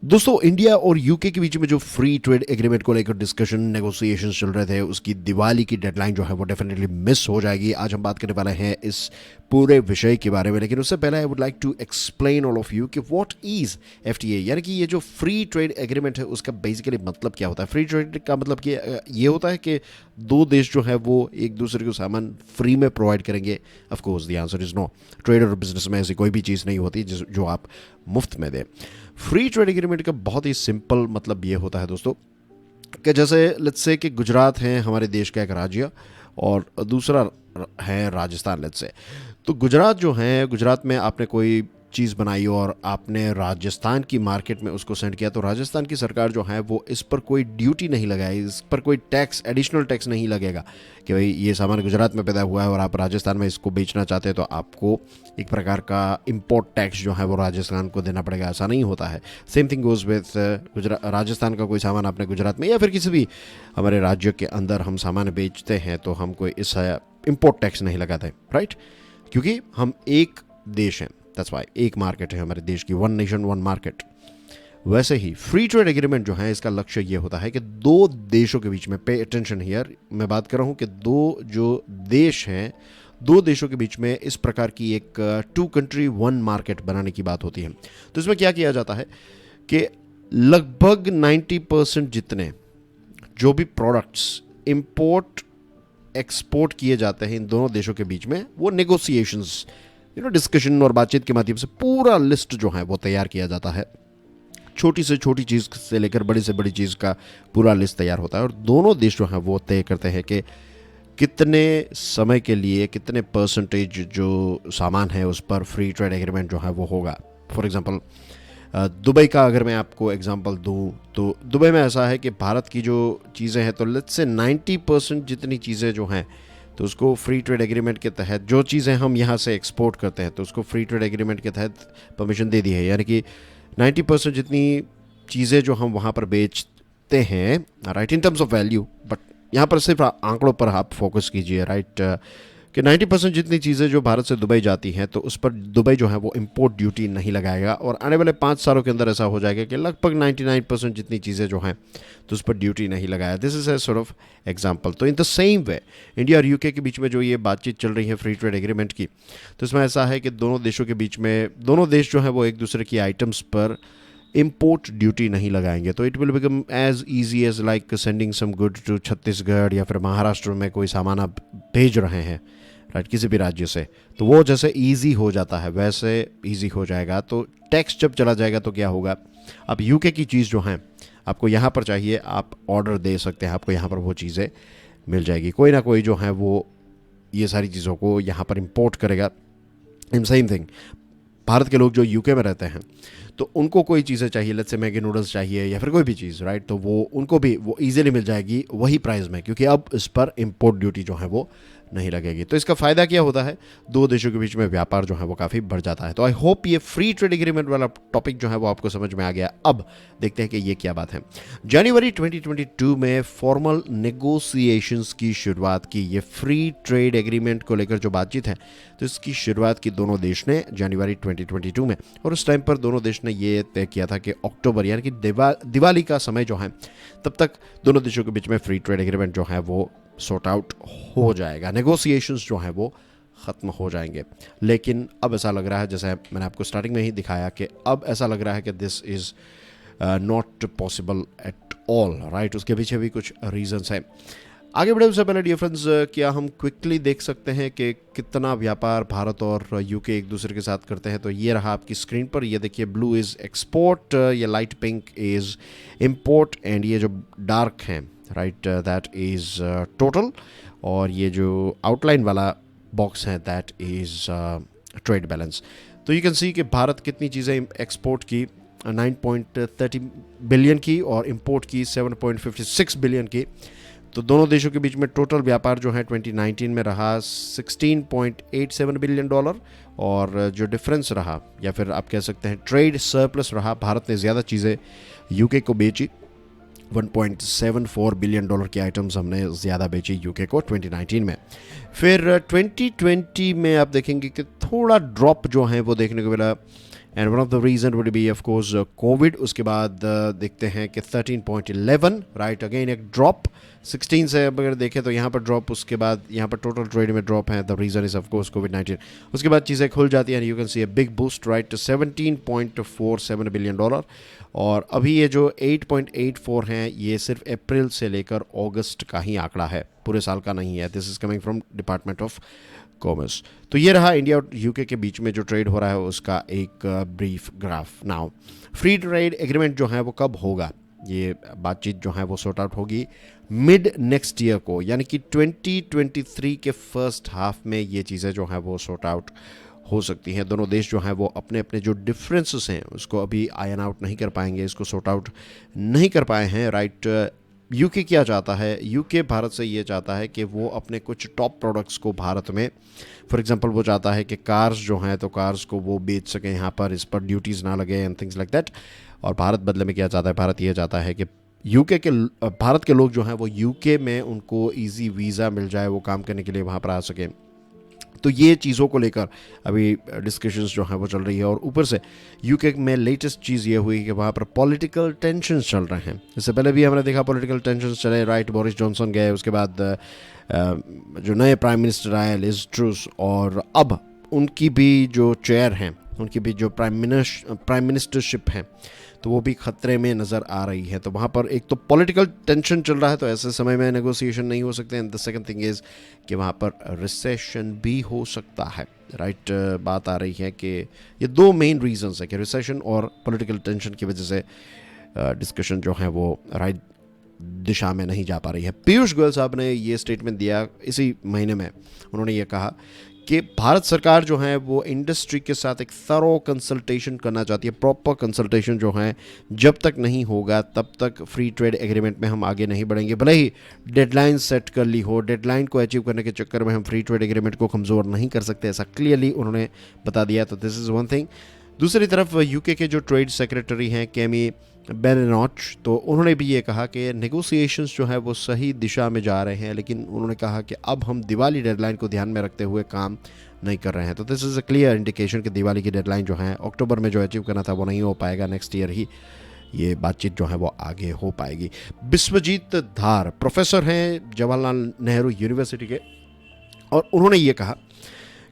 दोस्तों, इंडिया और यूके के बीच में जो फ्री ट्रेड एग्रीमेंट को लेकर डिस्कशन नेगोशिएशंस चल रहे थे, उसकी दिवाली की डेडलाइन जो है वो डेफिनेटली मिस हो जाएगी। आज हम बात करने वाले हैं इस पूरे विषय के बारे में, लेकिन उससे पहले I would like to explain all of you कि व्हाट इज एफटीए, यानी कि ये जो फ्री ट्रेड एग्रीमेंट है उसका बेसिकली मतलब क्या होता है। फ्री ट्रेड का मतलब कि ये होता है कि दो देश जो है वो एक दूसरे को सामान फ्री में प्रोवाइड करेंगे। Of course the answer is no. Trade और बिजनेस में ऐसी कोई भी चीज़ नहीं होती जो आप मुफ्त में दें। फ्री ट्रेड एग्रीमेंट का बहुत ही सिंपल मतलब ये होता है दोस्तों कि जैसे लेट्स से कि गुजरात है हमारे देश का एक राज्य और दूसरा है राजस्थान लेट्स से। तो गुजरात जो है, गुजरात में आपने कोई चीज़ बनाई और आपने राजस्थान की मार्केट में उसको सेंड किया, तो राजस्थान की सरकार जो है वो इस पर कोई ड्यूटी नहीं लगाएगी, इस पर कोई टैक्स, एडिशनल टैक्स नहीं लगेगा कि भाई ये सामान गुजरात में पैदा हुआ है और आप राजस्थान में इसको बेचना चाहते हैं तो आपको एक प्रकार का इम्पोर्ट टैक्स जो है वो राजस्थान को देना पड़ेगा। ऐसा नहीं होता है। Same thing goes with Rajasthan का कोई सामान आपने गुजरात में या फिर किसी भी हमारे राज्य के अंदर हम सामान बेचते हैं तो हम कोई इस इम्पोर्ट टैक्स नहीं लगाते, राइट? क्योंकि हम एक देश हैं, दैट्स वाई एक मार्केट है हमारे देश की, वन नेशन वन मार्केट। वैसे ही फ्री ट्रेड एग्रीमेंट जो है इसका लक्ष्य ये होता है कि दो देशों के बीच में, पे अटेंशन हियर, मैं बात कर रहा हूँ कि दो जो देश हैं, दो देशों के बीच में इस प्रकार की एक टू कंट्री वन मार्केट बनाने की बात होती है। तो इसमें क्या किया जाता है कि लगभग 90% जितने जो भी प्रोडक्ट्स इंपोर्ट एक्सपोर्ट किए जाते हैं इन दोनों देशों के बीच में, वो नेगोशिएशंस, डिस्कशन और बातचीत के माध्यम से पूरा लिस्ट जो है वो तैयार किया जाता है। छोटी से छोटी चीज़ से लेकर बड़ी से बड़ी चीज़ का पूरा लिस्ट तैयार होता है और दोनों देश जो हैं वो तय करते हैं कि कितने समय के लिए कितने परसेंटेज जो सामान है उस पर फ्री ट्रेड एग्रीमेंट जो है वो होगा। फॉर एग्जांपल दुबई का अगर मैं आपको एग्जांपल दूं तो दुबई में ऐसा है कि भारत की जो चीज़ें हैं तो लेट्स से 90% जितनी चीज़ें जो हैं तो उसको फ्री ट्रेड एग्रीमेंट के तहत, जो चीज़ें हम यहाँ से एक्सपोर्ट करते हैं तो उसको फ्री ट्रेड एग्रीमेंट के तहत परमिशन दे दी है। यानी कि 90% जितनी चीज़ें जो हम वहाँ पर बेचते हैं, right, in terms of value, but यहाँ पर सिर्फ आंकड़ों पर आप फोकस कीजिए, राइट, कि 90% जितनी चीज़ें जो भारत से दुबई जाती हैं तो उस पर दुबई जो है वो इम्पोर्ट ड्यूटी नहीं लगाएगा। और आने वाले 5 सालों के अंदर ऐसा हो जाएगा कि लगभग 99% जितनी चीज़ें जो हैं तो उस पर ड्यूटी नहीं लगाया। This is a sort of example. तो in the same way India और यूके के बीच में जो ये बातचीत चल रही है फ्री ट्रेड एग्रीमेंट की, तो इसमें ऐसा है कि दोनों देशों के बीच में दोनों देश जो है वो एक दूसरे की आइटम्स पर इम्पोर्ट ड्यूटी नहीं लगाएंगे। तो it will become as easy as like sending some good to Chhattisgarh या फिर महाराष्ट्र में कोई सामान आप भेज रहे हैं, राइट, किसी भी राज्य से, तो वो जैसे ईजी हो जाता है वैसे ईजी हो जाएगा। तो टैक्स जब चला जाएगा तो क्या होगा, अब यूके की चीज़ जो है आपको यहाँ पर चाहिए, आप ऑर्डर दे सकते हैं, आपको यहाँ पर वो चीज़ें मिल जाएगी। कोई ना कोई जो है वो ये सारी चीज़ों को यहाँ पर इम्पोर्ट करेगा। इन सेम थिंग भारत के लोग जो यूके में रहते हैं तो उनको कोई चीज़ें चाहिए, लेट्स से मैगी नूडल्स चाहिए या फिर कोई भी चीज़, राइट, तो वो उनको भी वो ईजिली मिल जाएगी वही प्राइस में, क्योंकि अब इस पर इम्पोर्ट ड्यूटी जो है वो नहीं लगेगी। तो इसका फ़ायदा क्या होता है, दो देशों के बीच में व्यापार जो है वो काफ़ी बढ़ जाता है। तो आई होप ये फ्री ट्रेड एग्रीमेंट वाला टॉपिक जो है वो आपको समझ में आ गया। अब देखते हैं कि ये क्या बात है। जनवरी 2022 में फॉर्मल नेगोशिएशंस की शुरुआत की। ये फ्री ट्रेड एग्रीमेंट को लेकर जो बातचीत है तो इसकी शुरुआत की दोनों देश ने जनवरी 2022 में, और उस टाइम पर दोनों देश ने ये तय किया था कि अक्टूबर यानी कि दिवाली का समय जो है तब तक दोनों देशों के बीच में फ्री ट्रेड एग्रीमेंट जो है वो सॉर्ट आउट हो जाएगा, नेगोशिएशंस जो हैं वो ख़त्म हो जाएंगे। लेकिन अब ऐसा लग रहा है, जैसे मैंने आपको स्टार्टिंग में ही दिखाया, कि अब ऐसा लग रहा है कि this is not possible at all, right. उसके पीछे भी कुछ रीजंस हैं। आगे बढ़े उससे पहले डियर फ्रेंड्स, क्या हम क्विकली देख सकते हैं कि कितना व्यापार भारत और यूके एक दूसरे के साथ करते हैं। तो ये रहा आपकी स्क्रीन पर, ये देखिए, ब्लू इज़ एक्सपोर्ट, ये light pink is import, and ये जो डार्क हैं, राइट, दैट इज़ टोटल, और ये जो आउटलाइन वाला बॉक्स है दैट इज़ ट्रेड बैलेंस। तो यू कैन सी कि भारत कितनी चीज़ें एक्सपोर्ट की, 9.30 बिलियन की, और इंपोर्ट की 7.56 बिलियन की। तो दोनों देशों के बीच में टोटल व्यापार जो है 2019 में रहा $16.87 बिलियन, और जो डिफरेंस रहा या फिर आप कह सकते हैं ट्रेड सरप्लस रहा, भारत ने ज़्यादा चीज़ें यूके को बेची, $1.74 बिलियन की आइटम्स हमने ज़्यादा बेची यूके को 2019 में। फिर 2020 में आप देखेंगे कि थोड़ा ड्रॉप जो है वो देखने को मिला, and one of the reason would be of course Covid. उसके बाद देखते हैं कि 13.11, राइट, अगेन एक ड्रॉप 16 से अगर देखें तो यहाँ पर ड्रॉप, उसके बाद यहाँ पर टोटल ट्रेड में ड्रॉप है। The reason is of course कोविड-19। उसके बाद चीज़ें खुल जाती हैं, you can see a big boost, right, 17.47 billion dollar. और अभी ये जो 8.84 हैं ये सिर्फ अप्रैल से लेकर अगस्त का ही आंकड़ा है, पूरे साल का नहीं है। This is coming from department of commerce. तो ये रहा इंडिया और यूके के बीच में जो ट्रेड हो रहा है उसका एक brief graph. Now free trade agreement जो है वो कब होगा, ये बातचीत जो है वो सॉर्ट आउट होगी मिड नेक्स्ट ईयर को, यानी कि 2023 के फर्स्ट हाफ में ये चीज़ें जो हैं वो सॉर्ट आउट हो सकती हैं। दोनों देश जो हैं वो अपने अपने जो डिफरेंसेस हैं उसको अभी आयन आउट नहीं कर पाएंगे, इसको सॉर्ट आउट नहीं कर पाए हैं, राइट। यूके क्या चाहता है, यूके भारत से ये चाहता है कि वो अपने कुछ टॉप प्रोडक्ट्स को भारत में, फॉर एग्जांपल वो चाहता है कि कार्स जो हैं तो कार्स को वो बेच सकें यहाँ पर, इस पर ड्यूटीज़ ना लगे एंड थिंग्स लाइक दैट। और भारत बदले में क्या चाहता है, भारत ये चाहता है कि भारत के लोग जो हैं वो यूके में उनको ईजी वीज़ा मिल जाए, वो काम करने के लिए वहाँ पर आ सकें। तो ये चीज़ों को लेकर अभी डिस्कशंस जो हैं वो चल रही है। और ऊपर से यूके में लेटेस्ट चीज़ ये हुई कि वहाँ पर पॉलिटिकल टेंशन्स चल रहे हैं। इससे पहले भी हमने देखा पॉलिटिकल टेंशन्स चले, राइट, बोरिस जॉनसन गए, उसके बाद जो नए प्राइम मिनिस्टर आए लिज ट्रूस, और अब उनकी भी जो चेयर हैं, उनकी भी जो प्राइम मिनिस्टरशिप है तो वो भी ख़तरे में नज़र आ रही है। तो वहाँ पर एक तो पॉलिटिकल टेंशन चल रहा है, तो ऐसे समय में नेगोशिएशन नहीं हो सकते। And the second thing is कि वहाँ पर रिसेशन भी हो सकता है, राइट। बात आ रही है कि ये दो मेन रीजंस है कि रिसेशन और पॉलिटिकल टेंशन की वजह से डिस्कशन जो है वो राइट दिशा में नहीं जा पा रही है। पीयूष गोयल साहब ने ये स्टेटमेंट दिया इसी महीने में, उन्होंने ये कहा कि भारत सरकार जो है वो इंडस्ट्री के साथ एक थरो कंसल्टेशन करना चाहती है, प्रॉपर कंसल्टेशन जो है जब तक नहीं होगा तब तक फ्री ट्रेड एग्रीमेंट में हम आगे नहीं बढ़ेंगे। भले ही डेडलाइन सेट कर ली हो, डेडलाइन को अचीव करने के चक्कर में हम फ्री ट्रेड एग्रीमेंट को कमज़ोर नहीं कर सकते, ऐसा क्लियरली उन्होंने बता दिया। तो दिस इज़ वन थिंग। दूसरी तरफ यूके के जो ट्रेड सेक्रेटरी हैं केमी बेननॉच, तो उन्होंने भी ये कहा कि नेगोशिएशंस जो है वो सही दिशा में जा रहे हैं, लेकिन उन्होंने कहा कि अब हम दिवाली डेडलाइन को ध्यान में रखते हुए काम नहीं कर रहे हैं। तो this is a clear indication कि दिवाली की डेडलाइन जो है अक्टूबर में जो अचीव करना था वो नहीं हो पाएगा, नेक्स्ट ईयर ही ये बातचीत जो है वो आगे हो पाएगी। बिस्वजीत धार प्रोफेसर हैं जवाहरलाल नेहरू यूनिवर्सिटी के, और उन्होंने ये कहा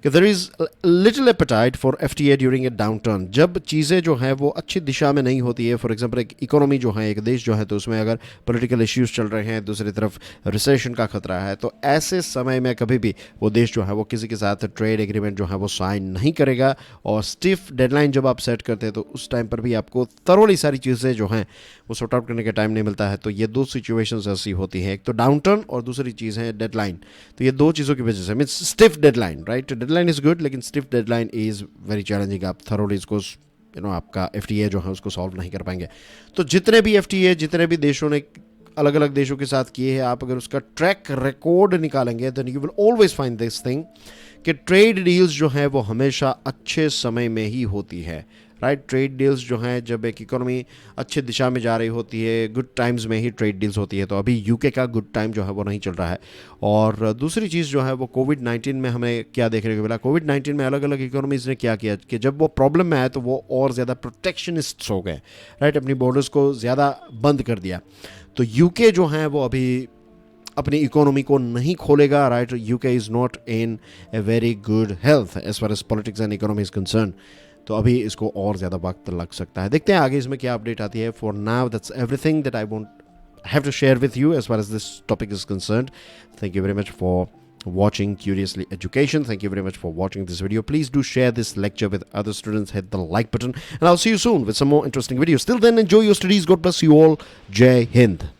कि there is little appetite for FTA during a downturn. जब चीज़ें जो हैं वो अच्छी दिशा में नहीं होती है, फॉर एग्जांपल एक इकोनॉमी जो है, एक देश जो है, तो उसमें अगर पॉलिटिकल इश्यूज चल रहे हैं, दूसरी तरफ रिसेशन का खतरा है, तो ऐसे समय में कभी भी वो देश जो है वो किसी के साथ ट्रेड एग्रीमेंट जो है वो साइन नहीं करेगा। और स्टिफ डेडलाइन जब आप सेट करते हैं तो उस टाइम पर भी आपको थरोली सारी चीज़ें जो हैं वो सॉर्ट आउट करने का टाइम नहीं मिलता है। तो ये दो सिचुएशंस ऐसी होती हैं, एक तो डाउनटर्न और दूसरी चीज़ है डेडलाइन। तो ये दो चीज़ों की वजह से means stiff deadline, right, deadline is good लेकिन stiff deadline is very challenging. आप थरोली इसको आपका एफटीए जो है उसको सॉल्व नहीं कर पाएंगे। तो जितने भी एफटीए जितने भी देशों ने अलग अलग देशों के साथ किए हैं, आप अगर उसका ट्रैक रिकॉर्ड निकालेंगे then you will always find this thing कि ट्रेड डील्स जो हैं वो हमेशा अच्छे समय में ही होती है, राइट। ट्रेड डील्स जो हैं जब एक इकोनॉमी अच्छे दिशा में जा रही होती है, गुड टाइम्स में ही ट्रेड डील्स होती है। तो अभी यूके का गुड टाइम जो है वो नहीं चल रहा है। और दूसरी चीज़ जो है वो कोविड-19 में हमें क्या देखने को मिला, कोविड-19 में अलग अलग इकोनॉमीज़ ने क्या किया कि जब वो प्रॉब्लम में आए तो वो और ज़्यादा प्रोटेक्शनिस्ट हो गए, राइट, अपनी बॉर्डर्स को ज़्यादा बंद कर दिया। तो यूके जो है वो अभी अपनी इकोनॉमी को नहीं खोलेगा, right. UK is not in a very good health as far as politics and economy is concern. तो अभी इसको और ज़्यादा वक्त लग सकता है, देखते हैं आगे इसमें क्या अपडेट आती है। For now that's everything that I won't have to share with you as far as this topic is concerned. Thank you very much for watching Curiously Education. Thank you very much for watching this video. Please do share this lecture with other students. Hit the like button and I'll see you soon with some more interesting videos. Till then, enjoy your studies. God bless you all. Jai Hind.